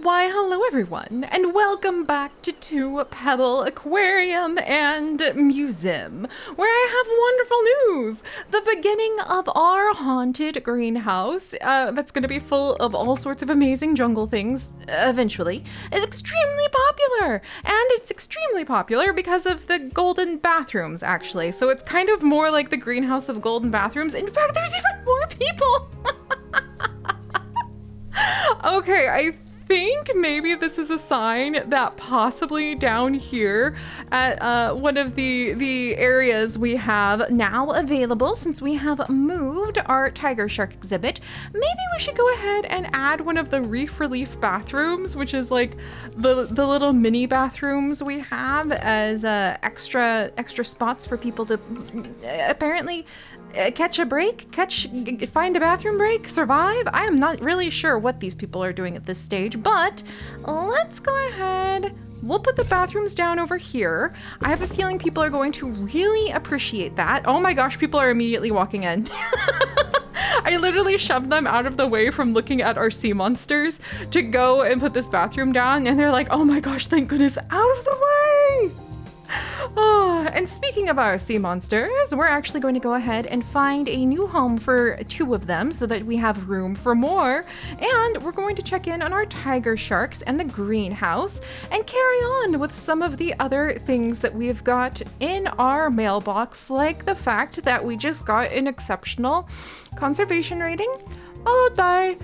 Why, hello everyone, and welcome back to Two Pebble Aquarium and Museum, where I have wonderful news. The beginning of our haunted greenhouse, that's going to be full of all sorts of amazing jungle things, eventually, is extremely popular. And it's extremely popular because of the golden bathrooms, actually. So it's kind of more like the greenhouse of golden bathrooms. In fact, there's even more people. Okay, I think maybe this is a sign that possibly down here at one of the areas we have now available, since we have moved our tiger shark exhibit, maybe we should go ahead and add one of the reef relief bathrooms, which is like the little mini bathrooms we have as extra spots for people to apparently catch a break, find a bathroom break, survive. I am not really sure what these people are doing at this stage, but let's go ahead. We'll put the bathrooms down over here. I have a feeling people are going to really appreciate that. Oh my gosh, people are immediately walking in. I literally shoved them out of the way from looking at our sea monsters to go and put this bathroom down, and they're like, oh my gosh, thank goodness, out of the way. Oh, and speaking of our sea monsters, we're actually going to go ahead and find a new home for two of them so that we have room for more. And we're going to check in on our tiger sharks and the greenhouse and carry on with some of the other things that we've got in our mailbox, like the fact that we just got an exceptional conservation rating, followed by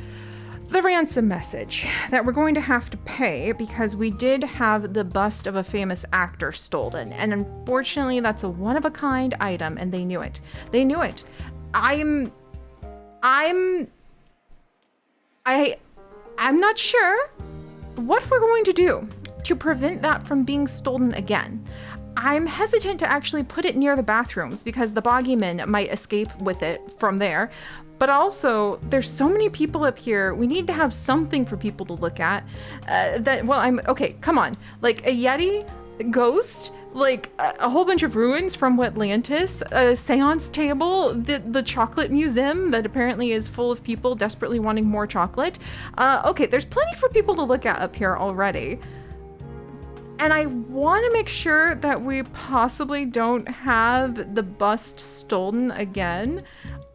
the ransom message that we're going to have to pay because we did have the bust of a famous actor stolen, and unfortunately that's a one-of-a-kind item, and they knew it. I'm not sure what we're going to do to prevent that from being stolen again. I'm hesitant to actually put it near the bathrooms because the bogeyman might escape with it from there. But also, there's so many people up here. We need to have something for people to look at. Okay, come on. Like a Yeti, ghost, like a whole bunch of ruins from Atlantis, a seance table, the chocolate museum that apparently is full of people desperately wanting more chocolate. Okay, there's plenty for people to look at up here already. And I want to make sure that we possibly don't have the bust stolen again.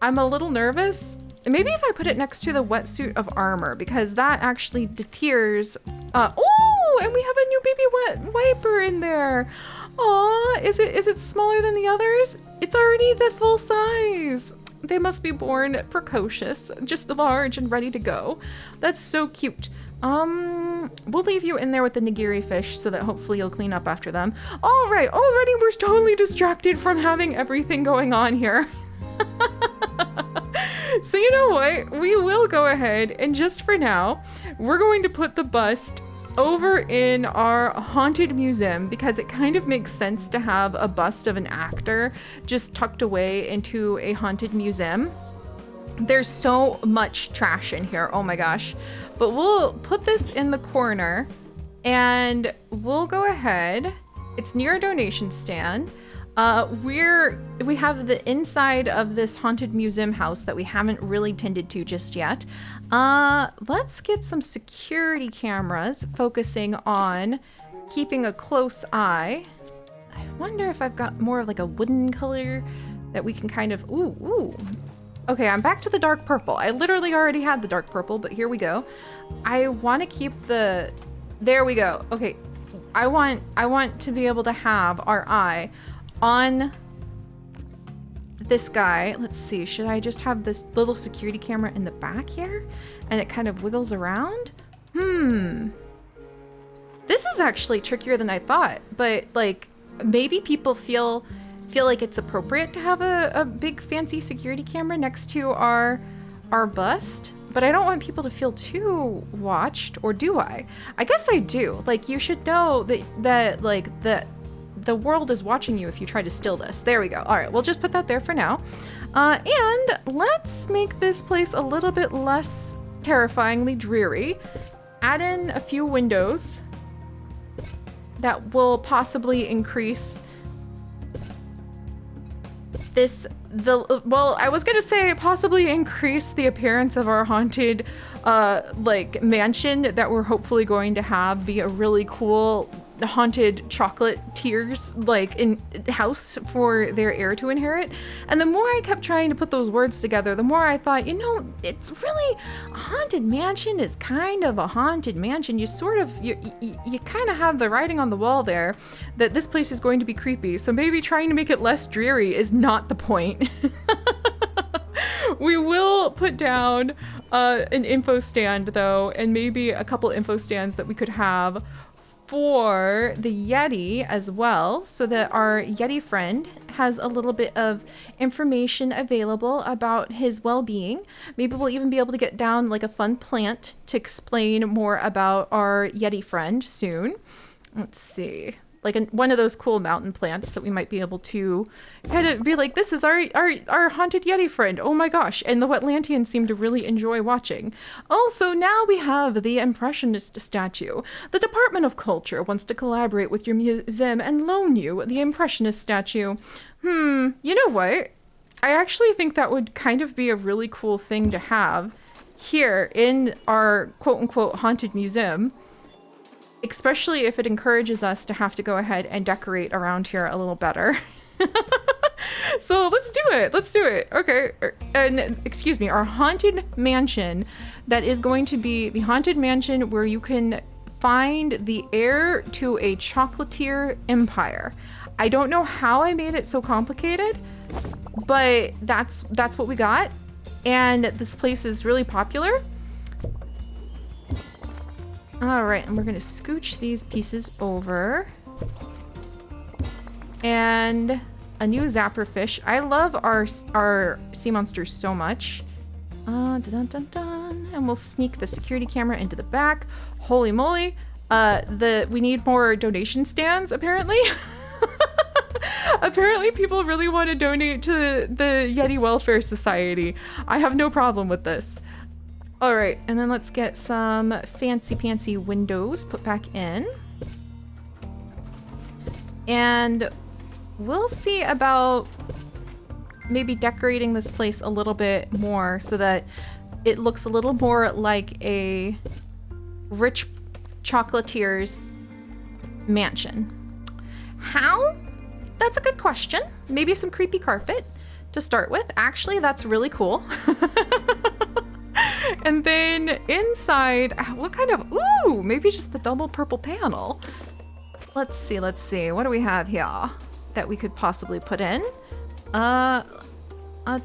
I'm a little nervous. Maybe if I put it next to the wetsuit of armor, because that actually deters. Oh, and we have a new baby wet wiper in there. Aw, is it smaller than the others? It's already the full size. They must be born precocious, just large and ready to go. That's so cute. We'll leave you in there with the nigiri fish so that hopefully you'll clean up after them. All right, already we're totally distracted from having everything going on here. So you know what? We will go ahead and just for now, we're going to put the bust over in our haunted museum because it kind of makes sense to have a bust of an actor just tucked away into a haunted museum. There's so much trash in here, oh my gosh. But we'll put this in the corner and we'll go ahead. It's near a donation stand. We have the inside of this haunted museum house that we haven't really tended to just yet. Let's get some security cameras focusing on keeping a close eye. I wonder if I've got more of like a wooden color that we can kind of, ooh. Okay, I'm back to the dark purple. I literally already had the dark purple, but here we go. I want to keep there we go. Okay, I want to be able to have our eye on this guy. Let's see, should I just have this little security camera in the back here? And it kind of wiggles around? This is actually trickier than I thought, but like maybe people feel like it's appropriate to have a big fancy security camera next to our bust, but I don't want people to feel too watched, or do I? I guess I do. Like, you should know that the world is watching you if you try to steal this. There we go. All right, we'll just put that there for now. And let's make this place a little bit less terrifyingly dreary. Add in a few windows that will possibly increase this well, I was gonna say possibly increase the appearance of our haunted like mansion that we're hopefully going to have be a really cool haunted chocolate tears like in house for their heir to inherit. And the more I kept trying to put those words together, the more I thought, you know, it's really a haunted mansion is kind of a haunted mansion. You sort of you kind of have the writing on the wall there that this place is going to be creepy. So maybe trying to make it less dreary is not the point. We will put down an info stand though, and maybe a couple info stands that we could have for the Yeti as well, so that our Yeti friend has a little bit of information available about his well-being. Maybe we'll even be able to get down like a fun plant to explain more about our Yeti friend soon. Let's see. Like one of those cool mountain plants that we might be able to kind of be like, this is our haunted Yeti friend. Oh my gosh. And the Wetlantians seem to really enjoy watching. Also, now we have the Impressionist statue. The Department of Culture wants to collaborate with your museum and loan you the Impressionist statue. You know what? I actually think that would kind of be a really cool thing to have here in our quote unquote haunted museum. Especially if it encourages us to have to go ahead and decorate around here a little better. So let's do it. Let's do it. Okay. And excuse me, our haunted mansion that is going to be the haunted mansion where you can find the heir to a chocolatier empire. I don't know how I made it so complicated, but that's what we got. And this place is really popular. All right, and we're gonna scooch these pieces over. And a new zapper fish. I love our sea monsters so much. Dun, dun, dun, dun. And we'll sneak the security camera into the back. Holy moly. We need more donation stands, apparently. Apparently people really want to donate to the Yeti Welfare Society. I have no problem with this. All right, and then let's get some fancy windows put back in. And we'll see about maybe decorating this place a little bit more so that it looks a little more like a rich chocolatier's mansion. How? That's a good question. Maybe some creepy carpet to start with. Actually, that's really cool. And then inside, what kind of, ooh, maybe just the double purple panel. Let's see. What do we have here that we could possibly put in? Can I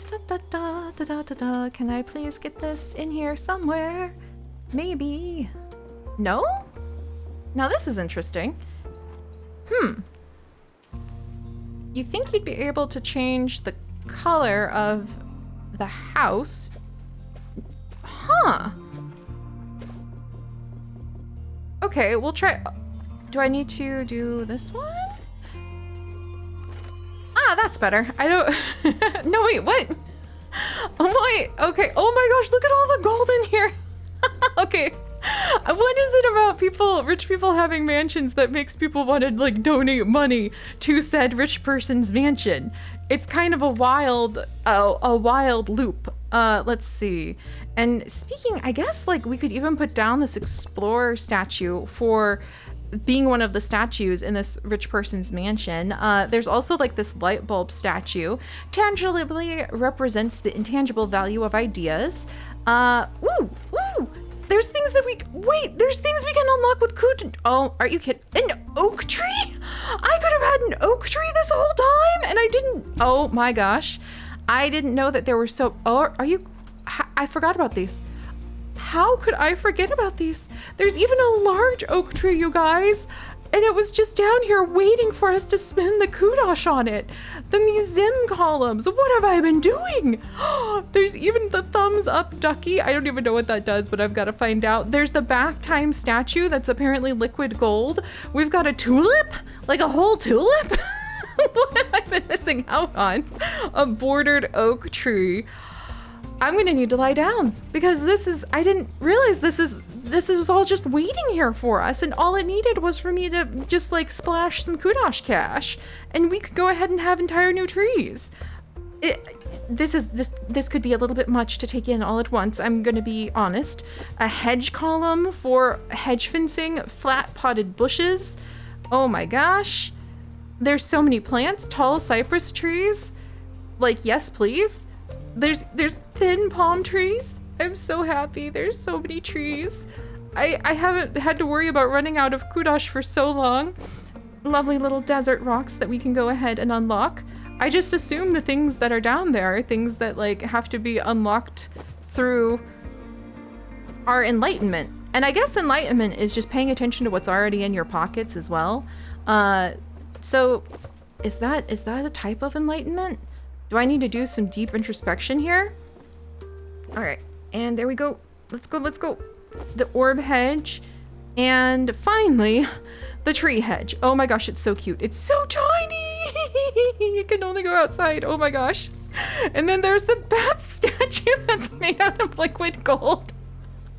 please get this in here somewhere? Maybe. No? Now this is interesting. You think you'd be able to change the color of the house? Huh. Okay, we'll try. Do I need to do this one? Ah, that's better. I don't. No, wait, what? Oh, wait. Okay. Oh my gosh, look at all the gold in here. Okay. What is it about rich people having mansions that makes people want to like donate money to said rich person's mansion? It's kind of a wild loop. Let's see. And speaking, I guess like we could even put down this explorer statue for being one of the statues in this rich person's mansion. There's also like this light bulb statue, tangibly represents the intangible value of ideas. Ooh. There's things that there's things we can unlock with oh, are you kidding? An oak tree? I could have had an oak tree this whole time and I didn't. Oh my gosh. I didn't know that there were I forgot about these. How could I forget about these? There's even a large oak tree, you guys. And it was just down here waiting for us to spin the kudosh on it. The museum columns. What have I been doing? There's even the thumbs up ducky. I don't even know what that does, but I've got to find out. There's the bath time statue that's apparently liquid gold. We've got a tulip, like a whole tulip. What have I been missing out on? A bordered oak tree. I'm gonna need to lie down because I didn't realize this is all just waiting here for us, and all it needed was for me to just like splash some kudosh cash and we could go ahead and have entire new trees. This could be a little bit much to take in all at once. I'm gonna be honest. A hedge column for hedge fencing, flat potted bushes. Oh my gosh. There's so many plants, tall cypress trees. Like, yes, please. There's thin palm trees. I'm so happy. There's so many trees. I haven't had to worry about running out of kudosh for so long. Lovely little desert rocks that we can go ahead and unlock. I just assume the things that are down there are things that like have to be unlocked through our enlightenment. And I guess enlightenment is just paying attention to what's already in your pockets as well. So is that a type of enlightenment? Do I need to do some deep introspection here? All right, and there we go. Let's go. The orb hedge, and finally, the tree hedge. Oh my gosh, it's so cute. It's so tiny. You can only go outside. Oh my gosh. And then there's the bath statue that's made out of liquid gold.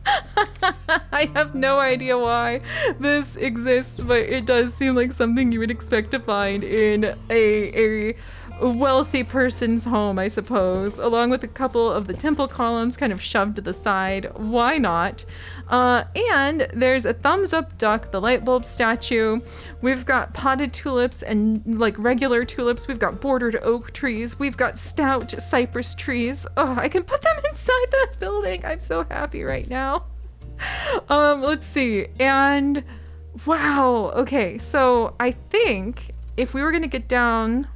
I have no idea why this exists, but it does seem like something you would expect to find in a wealthy person's home, I suppose, along with a couple of the temple columns kind of shoved to the side. Why not? And there's a thumbs up duck, the light bulb statue. We've got potted tulips and like regular tulips. We've got bordered oak trees. We've got stout cypress trees. Oh, I can put them inside the building. I'm so happy right now. Let's see. And wow. Okay. So I think if we were going to get down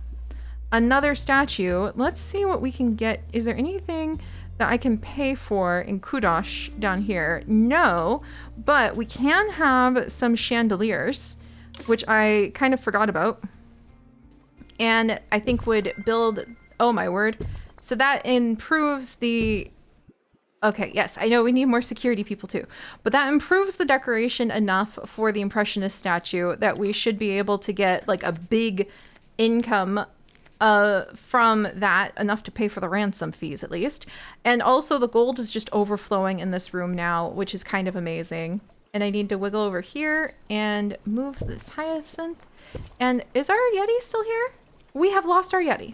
another statue, let's see what we can get. Is there anything that I can pay for in kudosh down here? No, but we can have some chandeliers, which I kind of forgot about, and I think would build, oh my word. So that improves the, okay, yes, I know we need more security people too, but that improves the decoration enough for the Impressionist statue that we should be able to get like a big income from that, enough to pay for the ransom fees at least. And also the gold is just overflowing in this room now, which is kind of amazing. And I need to wiggle over here and move this hyacinth. And is our Yeti still here? We have lost our Yeti.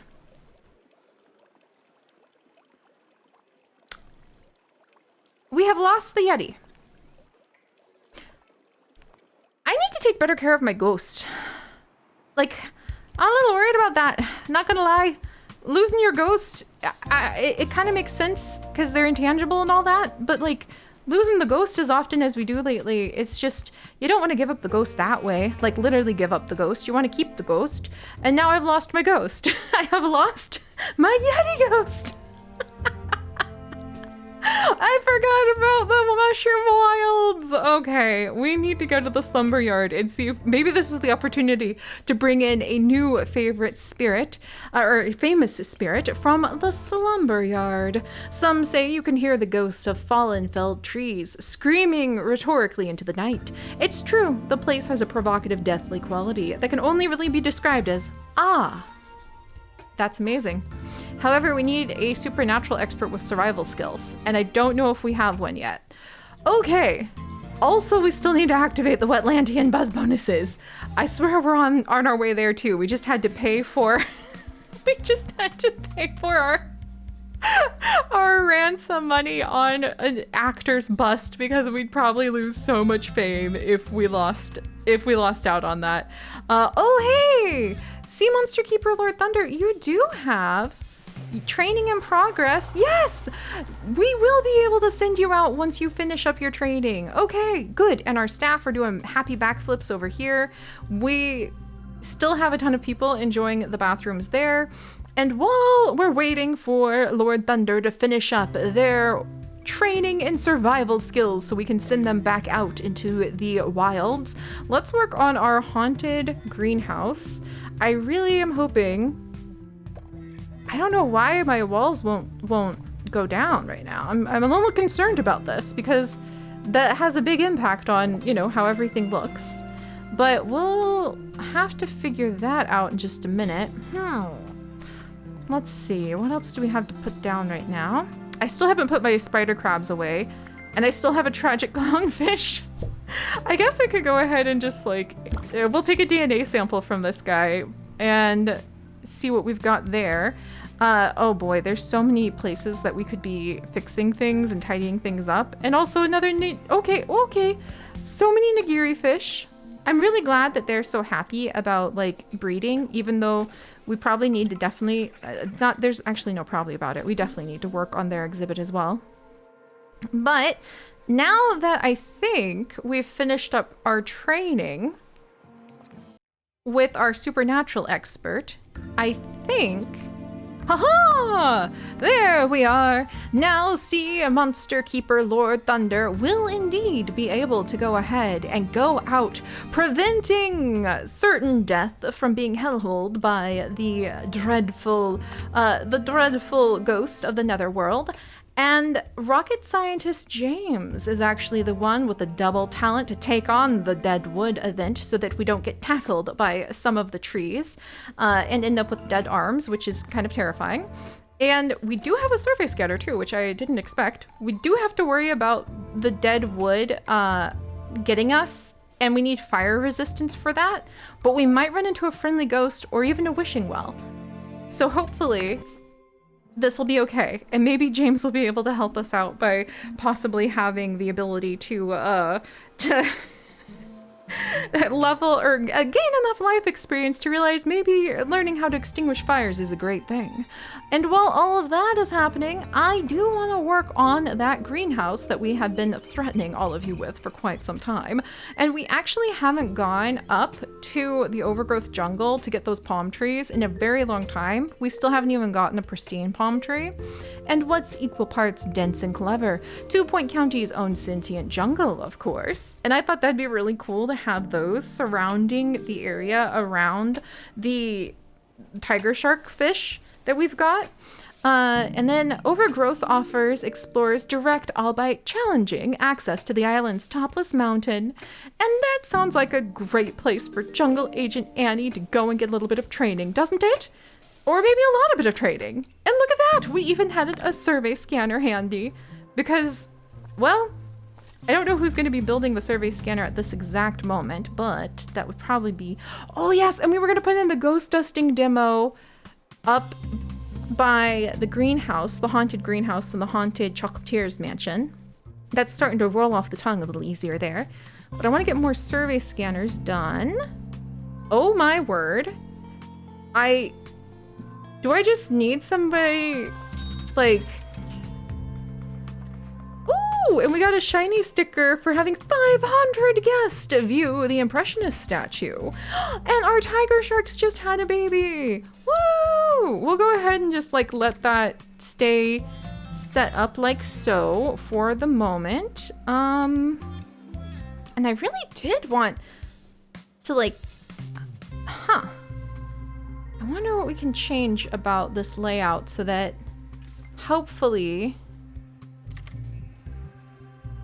We have lost the Yeti. I need to take better care of my ghost. Like, I'm a little worried about that. Not gonna lie. Losing your ghost, it kind of makes sense because they're intangible and all that, but like losing the ghost as often as we do lately, it's just, you don't want to give up the ghost that way. Like literally give up the ghost. You want to keep the ghost. And now I've lost my ghost. I have lost my Yeti ghost. I forgot about the mushroom wilds. Okay, we need to go to the slumber yard and see if maybe this is the opportunity to bring in a new favorite spirit, or a famous spirit from the slumber yard. Some say you can hear the ghosts of fallen felled trees screaming rhetorically into the night. It's true, the place has a provocative deathly quality that can only really be described as ah. That's amazing. However, we need a supernatural expert with survival skills, and I don't know if we have one yet. Okay. Also, we still need to activate the Wetlandian buzz bonuses. I swear we're on our way there too. We just had to pay for our ransom money on an actor's bust because we'd probably lose so much fame if we lost out on that. Oh hey! Sea Monster Keeper Lord Thunder, you do have training in progress. Yes! We will be able to send you out once you finish up your training. Okay, good. And our staff are doing happy backflips over here. We still have a ton of people enjoying the bathrooms there. And while we're waiting for Lord Thunder to finish up their training and survival skills so we can send them back out into the wilds, let's work on our haunted greenhouse. I really am hoping, I don't know why my walls won't go down right now. I'm a little concerned about this because that has a big impact on, you know, how everything looks. But we'll have to figure that out in just a minute. Let's see, what else do we have to put down right now? I still haven't put my spider crabs away, and I still have a tragic clownfish. I guess I could go ahead and just like, we'll take a DNA sample from this guy and see what we've got there. Oh boy, there's so many places that we could be fixing things and tidying things up. And also another okay. So many nigiri fish. I'm really glad that they're so happy about like breeding, even though we probably need to definitely, there's actually no probably about it. We definitely need to work on their exhibit as well. But now that I think we've finished up our training with our supernatural expert, I think, haha! There we are! Now see, Monster Keeper Lord Thunder will indeed be able to go ahead and go out, preventing certain death from being held by the dreadful ghost of the Netherworld. And rocket scientist James is actually the one with the double talent to take on the Dead Wood event so that we don't get tackled by some of the trees and end up with dead arms, which is kind of terrifying. And we do have a survey scanner too, which I didn't expect. We do have to worry about the dead wood getting us, and we need fire resistance for that, but we might run into a friendly ghost or even a wishing well. So hopefully this will be okay, and maybe James will be able to help us out by possibly having the ability to level or gain enough life experience to realize maybe learning how to extinguish fires is a great thing. And while all of that is happening, I do want to work on that greenhouse that we have been threatening all of you with for quite some time. And we actually haven't gone up to the overgrowth jungle to get those palm trees in a very long time. We still haven't even gotten a pristine palm tree. And what's equal parts dense and clever? 2 Point County's own sentient jungle, of course. And I thought that'd be really cool to have those surrounding the area around the tiger shark fish that we've got. And then Overgrowth offers explorers direct, albeit challenging, access to the island's topless mountain. And that sounds like a great place for Jungle Agent Annie to go and get a little bit of training, doesn't it? Or maybe a lot of bit of training. And look at that! We even had a survey scanner handy. Because, well, I don't know who's going to be building the survey scanner at this exact moment, but that would probably be... Oh yes, and we were going to put in the ghost dusting demo up by the greenhouse, the haunted greenhouse and the haunted chocolatiers mansion. That's starting to roll off the tongue a little easier there. But I want to get more survey scanners done. Oh my word. Do I just need somebody, like... Ooh, and we got a shiny sticker for having 500 guests view the Impressionist statue. And our tiger sharks just had a baby. Woo! We'll go ahead and just like let that stay set up like so for the moment. And I really did want to like, I wonder what we can change about this layout so that hopefully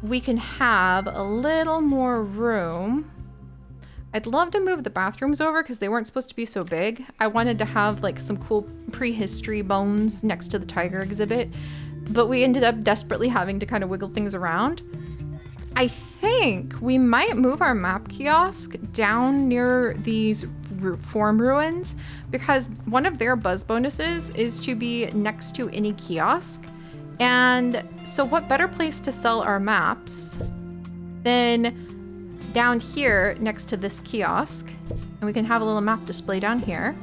we can have a little more room. I'd love to move the bathrooms over because they weren't supposed to be so big. I wanted to have like some cool prehistory bones next to the tiger exhibit, but we ended up desperately having to kind of wiggle things around. I think we might move our map kiosk down near these form ruins because one of their buzz bonuses is to be next to any kiosk. And so what better place to sell our maps than down here next to this kiosk? And we can have a little map display down here.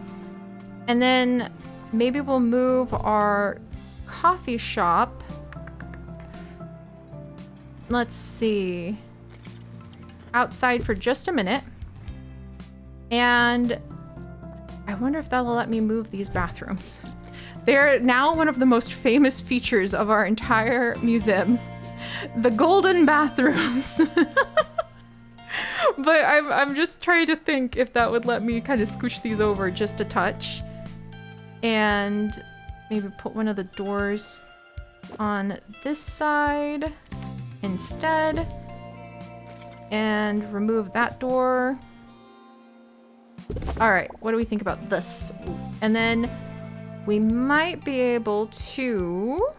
And then maybe we'll move our coffee shop. Let's see. Outside for just a minute. And I wonder if that'll let me move these bathrooms. They're now one of the most famous features of our entire museum. The golden bathrooms. But I'm just trying to think if that would let me kind of scooch these over just a touch. And maybe put one of the doors on this side instead. And remove that door. All right, what do we think about this? And then we might be able to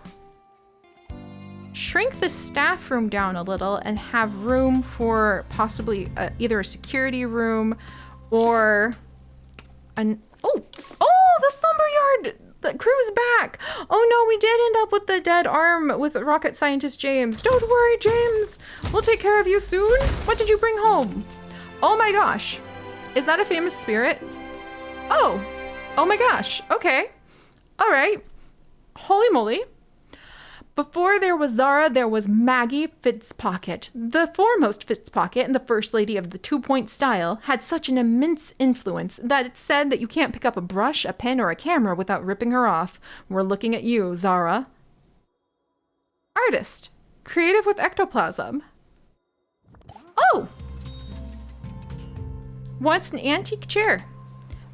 shrink the staff room down a little and have room for possibly either a security room or an... Oh, the the crew's back. Oh no, we did end up with the dead arm with rocket scientist James. Don't worry, James. We'll take care of you soon. What did you bring home? Oh my gosh. Is that a famous spirit? Oh my gosh. Okay. All right. Holy moly. Before there was Zara, there was Maggie Fitzpocket. The foremost Fitzpocket and the first lady of the 2-point style had such an immense influence that it's said that you can't pick up a brush, a pen, or a camera without ripping her off. We're looking at you, Zara. Artist. Creative with ectoplasm. Oh! Wants an antique chair.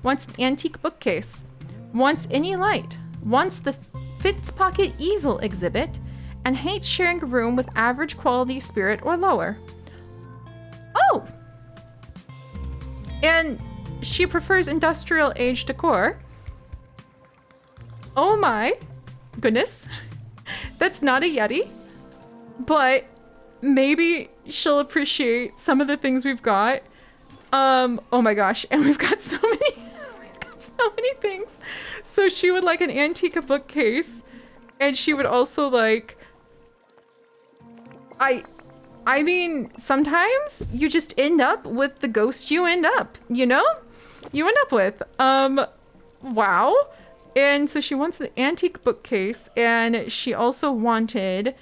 Wants an antique bookcase. Wants any light. Wants the Fitzpocket easel exhibit, and hates sharing a room with average quality spirit or lower. Oh! And she prefers industrial age decor. Oh my goodness. That's not a Yeti, but maybe she'll appreciate some of the things we've got. Oh my gosh, and we've got so many things. So she would like an antique bookcase, and she would also like, I mean, sometimes you just end up with the ghost you end up, you know? You end up with. Wow. And so she wants an antique bookcase, and she also wanted,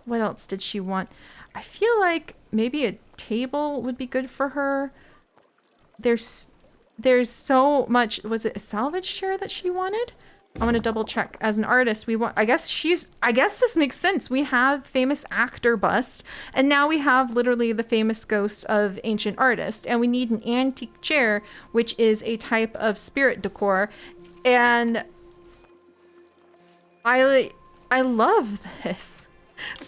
what else did she want? I feel like maybe a table would be good for her. There's so much. Was it a salvage chair that she wanted? I want to double check. As an artist, we want, I guess this makes sense. We have famous actor bust, and now we have literally the famous ghost of ancient artist, and we need an antique chair, which is a type of spirit decor. And I love this.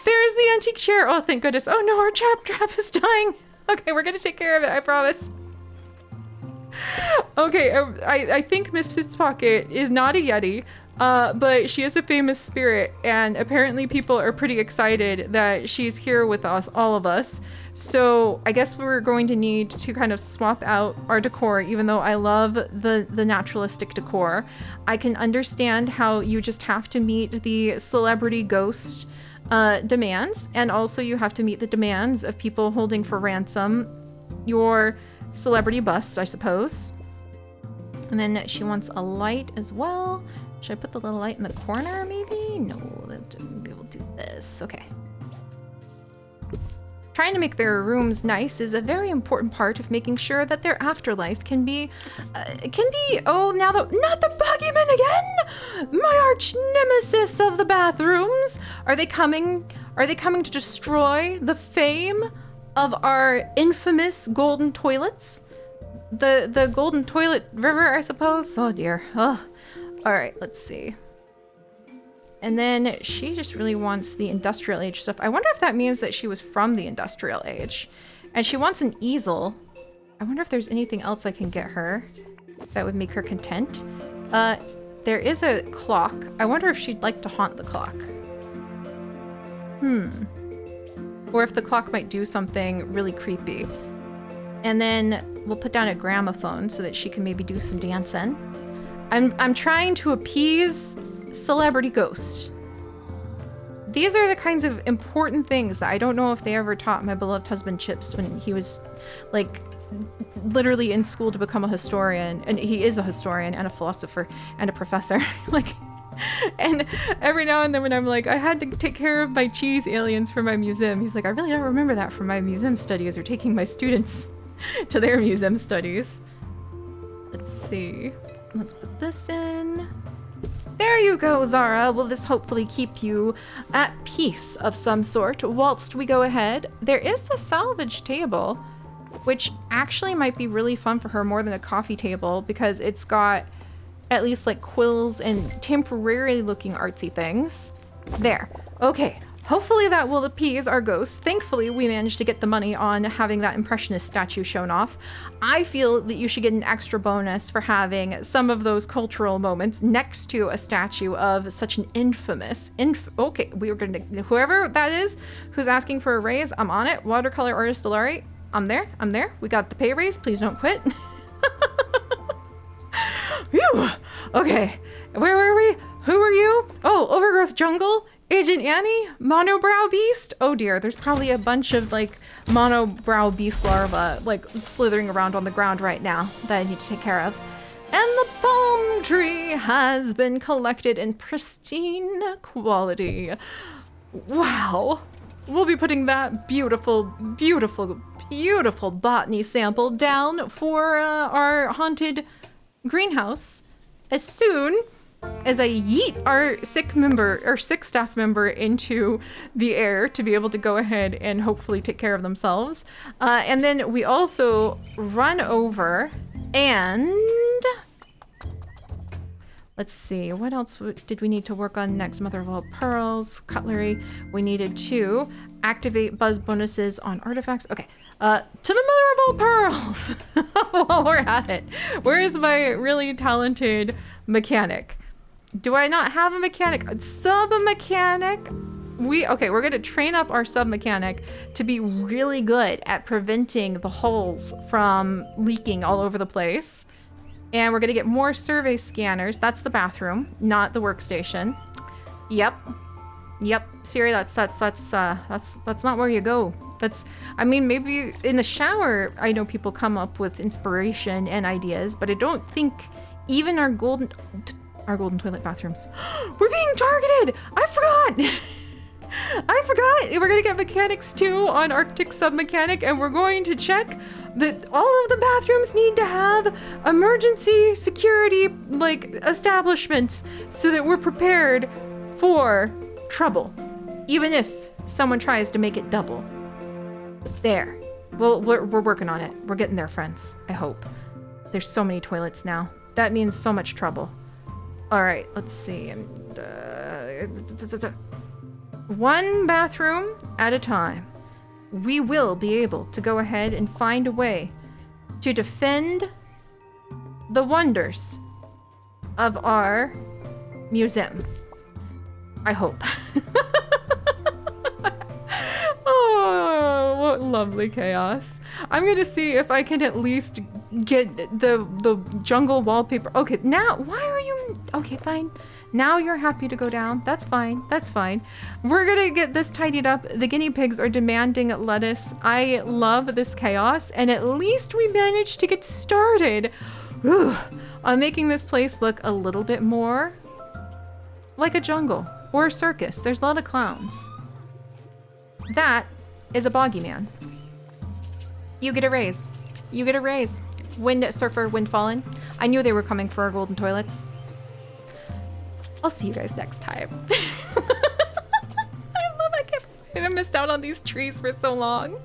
There's the antique chair. Oh, thank goodness. Oh no, our trap is dying. Okay, we're gonna take care of it, I promise. Okay, I think Miss Fitzpocket is not a Yeti, but she is a famous spirit, and apparently people are pretty excited that she's here with us, all of us. So I guess we're going to need to kind of swap out our decor, even though I love the naturalistic decor. I can understand how you just have to meet the celebrity ghost demands, and also you have to meet the demands of people holding for ransom your celebrity bust, I suppose. And then she wants a light as well. Should I put the little light in the corner, maybe? No, maybe we'll do this. Okay. Trying to make their rooms nice is a very important part of making sure that their afterlife can be, oh, now not the boogeyman again! My arch nemesis of the bathrooms! Are they coming to destroy the fame of our infamous golden toilets? The golden toilet river, I suppose? Oh dear. Oh. All right, let's see. And then she just really wants the industrial age stuff. I wonder if that means that she was from the industrial age. And she wants an easel. I wonder if there's anything else I can get her that would make her content. There is a clock. I wonder if she'd like to haunt the clock. Or if the clock might do something really creepy. And then we'll put down a gramophone so that she can maybe do some dancing. I'm trying to appease celebrity ghosts. These are the kinds of important things that I don't know if they ever taught my beloved husband Chips when he was like literally in school to become a historian. And he is a historian and a philosopher and a professor. Like, and every now and then when I'm like, I had to take care of my cheese aliens for my museum, he's like, I really don't remember that from my museum studies or taking my students to their museum studies. Let's see. Let's put this in. There you go, Zara. Will this hopefully keep you at peace of some sort whilst we go ahead? There is the salvage table, which actually might be really fun for her more than a coffee table because it's got at least like quills and temporary looking artsy things. There. Okay. Hopefully that will appease our ghost. Thankfully, we managed to get the money on having that impressionist statue shown off. I feel that you should get an extra bonus for having some of those cultural moments next to a statue of such an infamous, okay, we were gonna, whoever that is who's asking for a raise, I'm on it. Watercolor artist Delari, I'm there. We got the pay raise, please don't quit. Phew. Whew. Okay, where were we? Who are you? Oh, Overgrowth Jungle, Agent Annie, Monobrow Beast. Oh dear, there's probably a bunch of like Monobrow Beast larvae like slithering around on the ground right now that I need to take care of. And the palm tree has been collected in pristine quality. Wow. We'll be putting that beautiful, beautiful, beautiful botany sample down for our haunted greenhouse as soon as I yeet our sick staff member into the air to be able to go ahead and hopefully take care of themselves. And then we also run over and let's see, what else did we need to work on next? Mother of all pearls, cutlery. We needed to activate buzz bonuses on artifacts. Okay, to the mother of all pearls. While we're at it, where's my really talented mechanic? Do I not have a mechanic? Sub-mechanic? Okay, we're gonna train up our sub-mechanic to be really good at preventing the holes from leaking all over the place. And we're gonna get more survey scanners. That's the bathroom, not the workstation. Yep, Siri, that's not where you go. I mean, maybe in the shower, I know people come up with inspiration and ideas, but I don't think even our golden toilet bathrooms. We're being targeted! I forgot! We're gonna get mechanics too on Arctic Sub-Mechanic, and we're going to check that all of the bathrooms need to have emergency security like establishments so that we're prepared for trouble, even if someone tries to make it double. There. Well, we're working on it. We're getting there, friends. I hope. There's so many toilets now. That means so much trouble. All right, let's see. One bathroom at a time. We will be able to go ahead and find a way to defend the wonders of our museum. I hope. Oh, what lovely chaos. I'm gonna see if I can at least get the jungle wallpaper. Okay, now, why are you, okay, fine. Now you're happy to go down. That's fine, that's fine. We're gonna get this tidied up. The guinea pigs are demanding lettuce. I love this chaos, and at least we managed to get started on making this place look a little bit more like a jungle or a circus. There's a lot of clowns. That is a boggy man. You get a raise. You get a raise. Wind surfer, wind fallen. I knew they were coming for our golden toilets. I'll see you guys next time. I love it. I missed out on these trees for so long.